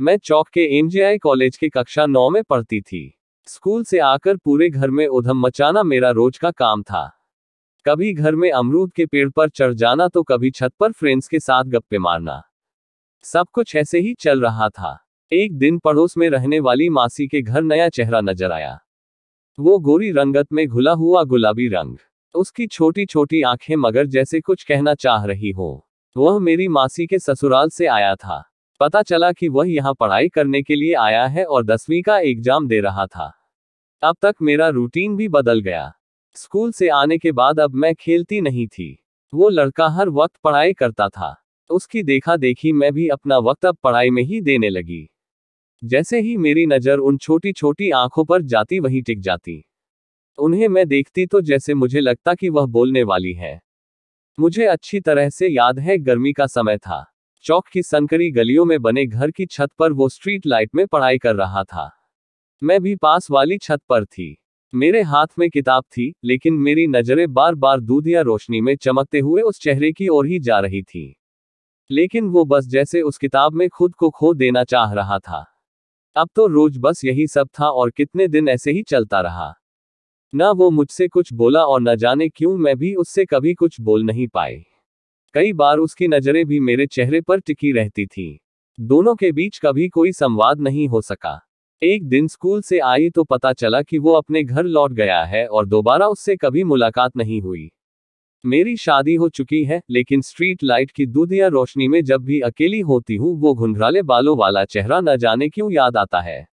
मैं चौक के MGI college के कक्षा 9 में पढ़ती थी। स्कूल से आकर पूरे घर में उधम मचाना मेरा रोज का काम था। कभी घर में अमरूद के पेड़ पर चढ़ जाना तो कभी छत पर फ्रेंड्स के साथ गप्पे मारना। सब कुछ ऐसे ही चल रहा था। एक दिन पड़ोस में रहने वाली मासी के घर नया चेहरा नजर आया। वो गोरी रंगत में घुला हुआ गुलाबी रंग, उसकी छोटी छोटी आंखें मगर जैसे कुछ कहना चाह रही हो। वह मेरी मासी के ससुराल से आया था। पता चला कि वह यहाँ पढ़ाई करने के लिए आया है और 10वीं का एग्जाम दे रहा था। अब तक मेरा रूटीन भी बदल गया। स्कूल से आने के बाद अब मैं खेलती नहीं थी। वो लड़का हर वक्त पढ़ाई करता था। उसकी देखा देखी मैं भी अपना वक्त अब पढ़ाई में ही देने लगी। जैसे ही मेरी नजर उन छोटी छोटी आंखों पर जाती वहीं टिक जाती। उन्हें मैं देखती तो जैसे मुझे लगता कि वह बोलने वाली है। मुझे अच्छी तरह से याद है, गर्मी का समय था। चौक की संकरी गलियों में बने घर की छत पर वो स्ट्रीट लाइट में पढ़ाई कर रहा था। मैं भी पास वाली छत पर थी। मेरे हाथ में किताब थी, लेकिन मेरी नजरें बार बार दूधिया रोशनी में चमकते हुए उस चेहरे की ओर ही जा रही थी। लेकिन वो बस जैसे उस किताब में खुद को खो देना चाह रहा था। अब तो रोज बस यही सब था और कितने दिन ऐसे ही चलता रहा। ना वो मुझसे कुछ बोला और न जाने क्यों मैं भी उससे कभी कुछ बोल नहीं पाई। कई बार उसकी नजरें भी मेरे चेहरे पर टिकी रहती थी। दोनों के बीच कभी कोई संवाद नहीं हो सका। एक दिन स्कूल से आई तो पता चला कि वो अपने घर लौट गया है और दोबारा उससे कभी मुलाकात नहीं हुई। मेरी शादी हो चुकी है, लेकिन स्ट्रीट लाइट की दूधिया रोशनी में जब भी अकेली होती हूँ वो घुंघराले बालों वाला चेहरा न जाने क्यों याद आता है।